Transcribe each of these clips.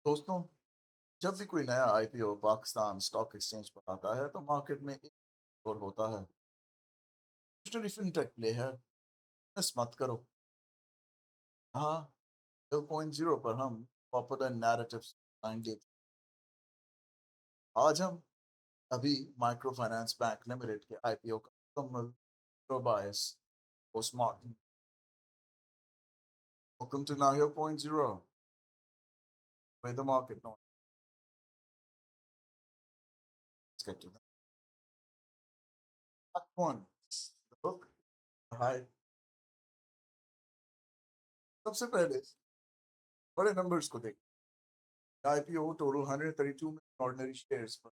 दोस्तों, जब भी कोई नया आईपीओ पाकिस्तान स्टॉक एक्सचेंज पर आता है तो मार्केट में एक और होता है। फिनटेक प्ले है, मिस मत करो। हाँ, 2.0 पर हम पॉपुलर नैरेटिव्स आएंगे। आज हम अभी माइक्रो फाइनेंस बैंक लिमिटेड के आईपीओ का मुकम्मल प्रोबायस पोस्टमार्टम। वेलकम टू नाहियो point zero with the market noise. Let's get to that. Fact one, the book. Hi. सबसे पहले बड़े नंबर्स को देख। IPO total 132 million ordinary shares पर।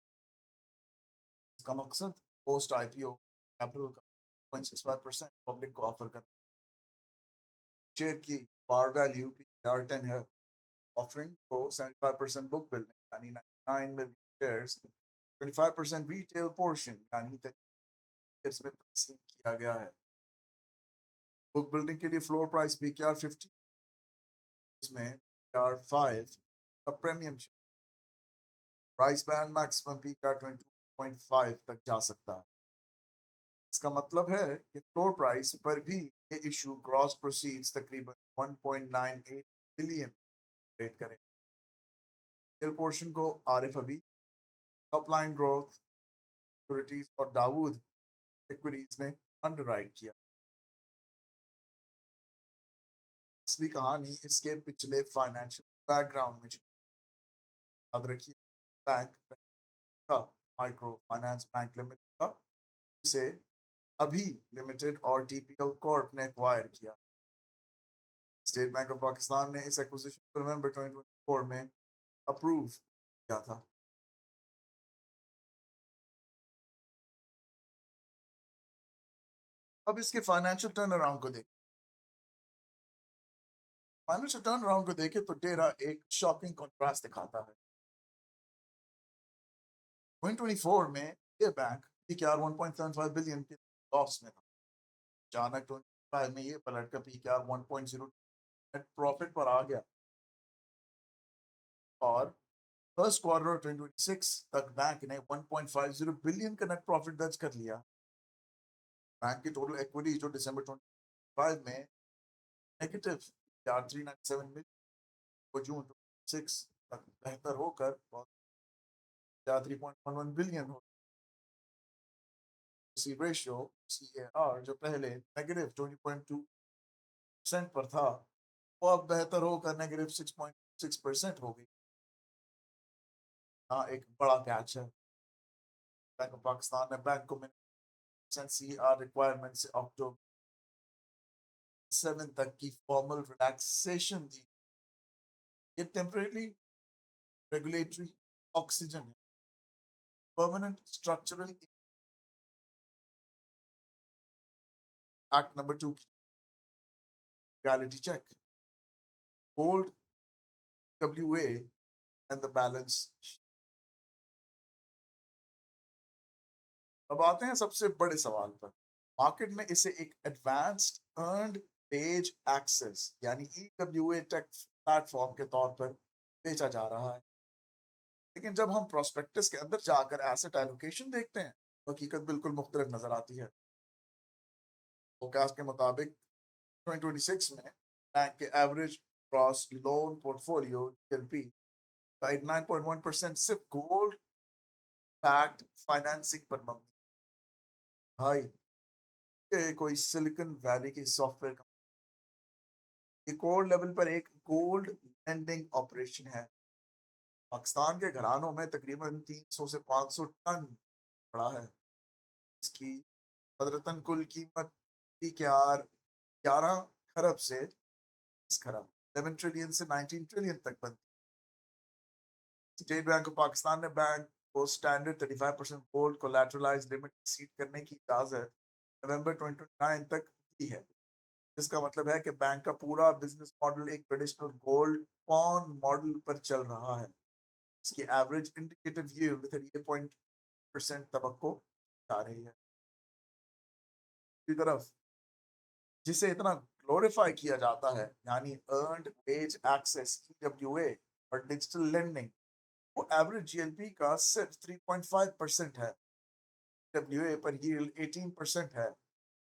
इसका मकसद पोस्ट आईपीओ कैपिटल का 0.65% पब्लिक को ऑफर करना। शेयर की पार वैल्यू पीआर 10 है। ऑफरिंग को 75% बुक बिल्डिंग यानी 99 मिलियन शेयर्स, 25% रिटेल पोर्शन यानी शेयर्स में तकसीम किया गया है। बुक बिल्डिंग के लिए फ्लोर प्राइस पीआर 50, इसमें पीआर 5 का premium price band maximum PR 20.5 तक जा सकता है। इसका मतलब है कि फ्लोर प्राइस पर भी ये इशू ग्रॉस प्रोसीड्स तकरीबन 1.98 बिलियन रेट करें। सेल पोर्शन को आरिफ अभी टॉप लाइन ग्रोथ सिक्योरिटीज और दाऊद इक्विटीज ने अंडरराइट किया। असली कहानी इसके पिछले फाइनेंशियल बैकग्राउंड में याद रखिए। बैंक था माइक्रो फाइनेंस बैंक लिमिटेड का, जिसे अभी लिमिटेड और टीपीएल कॉर्प ने एक्वायर किया। स्टेट बैंक ऑफ पाकिस्तान ने इस एक्विजिशन को नवंबर 2024 में अप्रूव किया था। अब इसके फाइनेंशियल टर्न अराउंड को देखें। फाइनेंशियल टर्न अराउंड को देखें तो डेरा एक शॉकिंग कॉन्ट्रास्ट दिखाता है। 2024 में ये बैंक पीकेआर 1.75 बिलियन के लॉस में था। अचानक 2025 में ये पलट कर पीकेआर 1.0 नेट प्रॉफिट पर आ गया और फर्स्ट क्वार्टर 2026 तक बैंक ने 1.50 बिलियन का नेट प्रॉफिट दर्ज कर लिया। बैंक की टोटल इक्विटी जो दिसंबर 2025 में नेगेटिव पीकेआर 397 मिलियन को जून 2026 तक बेहतर होकर 3.11 बिलियन हो। सी रेशियो सीएआर जो पहले नेगेटिव 20.2% पर था, वो अब बेहतर होकर नेगेटिव 6.6% हो गई। हाँ, एक बड़ा कैच है। बैंक ऑफ पाकिस्तान ने बैंक को सीआर रिक्वायरमेंट से अक्टूबर 7 तक की फॉर्मल रिलैक्सेशन दी। ये टेम्परेरी रेगुलेटरी ऑक्सीजन है। परमानेंट स्ट्रक्चरल एक्ट नंबर 2 की reality check, gold, WA and the balance। अब आते हैं सबसे बड़े सवाल पर। मार्केट में इसे एक एडवांस्ड अर्न्ड पेज एक्सेस यानी ईडब्ल्यूए टेक प्लेटफॉर्म के तौर पर बेचा जा रहा है। लेकिन जब हम प्रोस्पेक्टस के अंदर जाकर एसेट एलोकेशन देखते हैं, हकीकत बिल्कुल मुख्तलिफ नजर आती है। फोरकास्ट के मुताबिक 2026 में बैंक के average cross loan portfolio LP का 89.1% सिर्फ गोल्ड बैक्ड फाइनेंसिंग पर मबनी। भाई, ये कोई सिलिकॉन वैली की सॉफ्टवेयर कंपनी कोर लेवल पर एक गोल्ड लेंडिंग ऑपरेशन है। पाकिस्तान के घरानों में तकरीबन 300 से 500 टन पड़ा है। इसकी कदरतन कुल कीमत के आर 11 खरब से 20 खरब 11 ट्रिलियन से 19 ट्रिलियन तक बनती। स्टेट बैंक ऑफ पाकिस्तान ने बैंक को standard 35% gold collateralise limit exceed करने की इजाजत नवंबर 2029 तक दी है। इसका मतलब है कि बैंक का पूरा बिजनेस मॉडल एक ट्रेडिशनल गोल्ड पॉन मॉडल पर चल रहा है। इसकी एवरेज इंडिकेटिव यील्ड 38% तबक्को आ रही है। दूसरी तरफ जिसे इतना ग्लोरीफाई किया जाता है यानी अर्न्ड वेज एक्सेस ईडब्ल्यूए, और डिजिटल लेंडिंग वो एवरेज जीएलपी का सिर्फ 3.5% है। डब्ल्यूए पर यील्ड 18% है।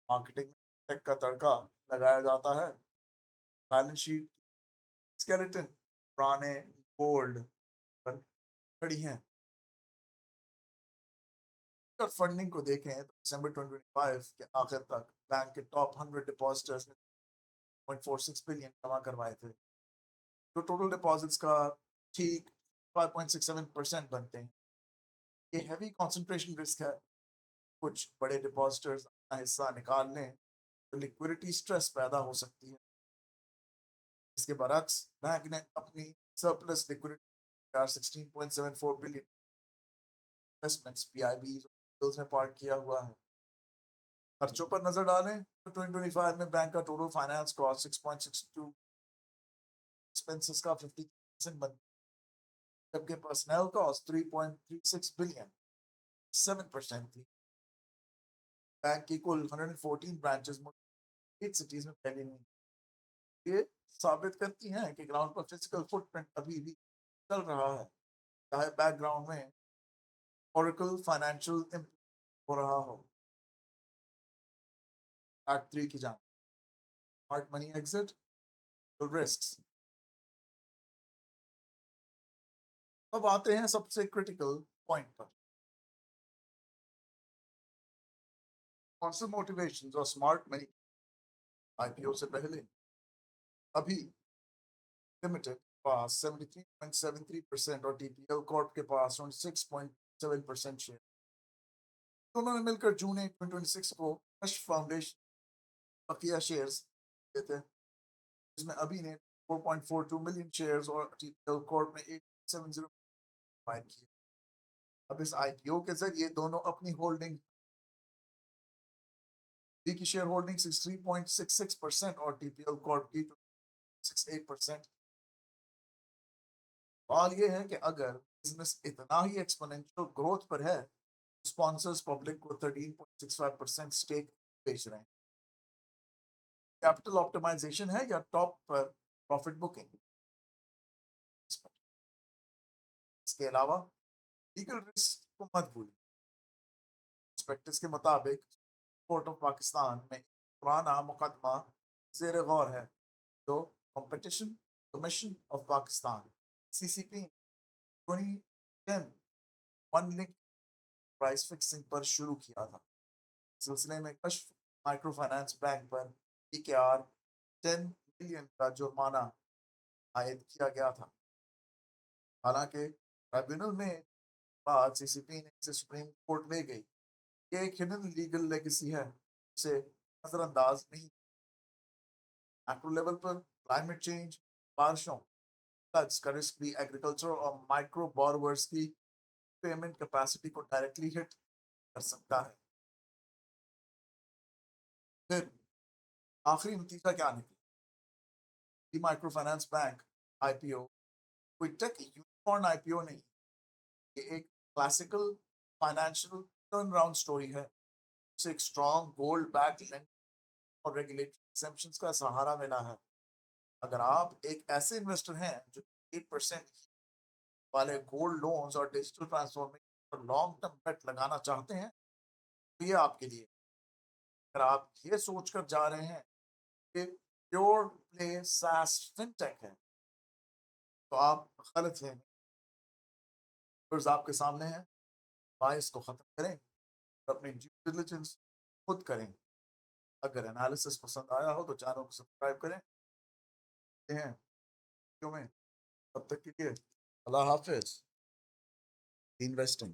मार्केटिंग टेक का तड़का लगाया जाता है। बैलेंस शीट स्केलेटन पुराने गोल्ड पर खड़ी हैं। अगर फंडिंग को देखें तो दिसंबर 2025 के आखिर तक बैंक के टॉप 100 डिपॉजिटर्स ने 0.46 बिलियन जमा करवाए थे, जो टोटल डिपॉजिट्स का ठीक 5.67% बनते हैं। ये हैवी कंसंट्रेशन रिस्क है। कुछ बड़े डिपॉजिटर्स अपना हिस्सा निकाल लें तो लिक्विडिटी स्ट्रेस पैदा हो सकती है। इसके बरक्स बैंक ने अपनी surplus liquidity 16.74 billion investments PIB में पार्क किया हुआ है। खर्चों पर नजर डालें तो 2025 में बैंक का टोटल फाइनेंस कॉस्ट 6.62, एक्सपेंसेस का 50% बनता है, जबकि पर्सनल कॉस्ट 3.36 बिलियन 7% थी। बैंक की कुल 114 ब्रांचेस 8 सिटीज में फैली हुई। ये साबित करती हैं कि ग्राउंड पर फिजिकल फुटप्रिंट अभी भी चल रहा है, चाहे बैकग्राउंड में ओरेकल फाइनेंशियल हो रहा हो। एक्ट 3 की जान स्मार्ट मनी एग्जिट रिस्क। अब आते हैं सबसे क्रिटिकल पॉइंट पर। कौन से मोटिवेशन और स्मार्ट मनी आईपीओ से पहले अभी लिमिटेड पास 73.73% और टीपीएल कॉर्प के पास 26.7% शेयर। दोनों ने मिलकर जून 2026 को क्रश फाउंडेशन बकिया शेयर्स देते हैं, जिसमें अभी ने 4.42 मिलियन शेयर्स और टीपीएल कॉर्प में 870 बाय किए। अब इस आईपीओ के जरिए दोनों अपनी होल्डिंग की शेयर होल्डिंग 63.66% और टीपीएल कॉर्प की 68%। सवाल ये है कि अगर बिजनेस इतना ही एक्सपोनेंशियल ग्रोथ पर है, स्पॉन्सर्स पब्लिक को 13.65% स्टेक बेच रहे हैं। कैपिटल ऑप्टिमाइजेशन है या टॉप पर प्रॉफिट बुकिंग? इसके अलावा लीगल रिस्क को मत भूलिए। प्रोस्पेक्टस के मुताबिक कोर्ट ऑफ पाकिस्तान में पुराना मुकदमा जेर गौर है, जो competition commission of Pakistan CCP 2010 one link price fixing पर शुरू किया था। सिलसिले में कश्फ माइक्रो फाइनेंस बैंक पर पीकेआर 10 मिलियन का जुर्माना आयद किया गया था। हालांकि ट्राइब्यूनल में बाद सीसीपी ने इसे सुप्रीम कोर्ट ले गई। ये एक हिडन लीगल लेगेसी है, उसे नजरअंदाज नहीं। मैक्रो लेवल पर क्लाइमेट चेंज, बारिशों, फ्लड्स का रिस्क भी एग्रीकल्चर और माइक्रो बोरोवर्स की पेमेंट कैपेसिटी को डायरेक्टली हिट कर सकता है। फिर आखिरी नतीजा क्या निकला? माइक्रो फाइनेंस बैंक आईपीओ कोई टेक यूनिकॉर्न आईपीओ नहीं, ये एक classical financial turn around story है। इसे एक स्ट्रॉन्ग गोल्ड बैक लेंड और रेगुलेटरी एक्सेप्शंस का सहारा मिला है। अगर आप एक ऐसे इन्वेस्टर हैं जो 8% वाले गोल्ड लोन्स और डिजिटल ट्रांसफॉर्मेशन पर लॉन्ग टर्म बेट लगाना चाहते हैं, तो ये आपके लिए। अगर आप ये सोचकर जा रहे हैं कि प्योर प्ले सास फिनटेक है, तो आप गलत हैं। कर्ज आपके सामने है, बायस को खत्म करें और अपनी ड्यू डिलिजेंस खुद करें। अगर एनालिसिस पसंद आया हो तो चैनल को सब्सक्राइब करें हैं क्यों में। तब तक के लिए अल्लाह हाफिज। इन्वेस्टिंग।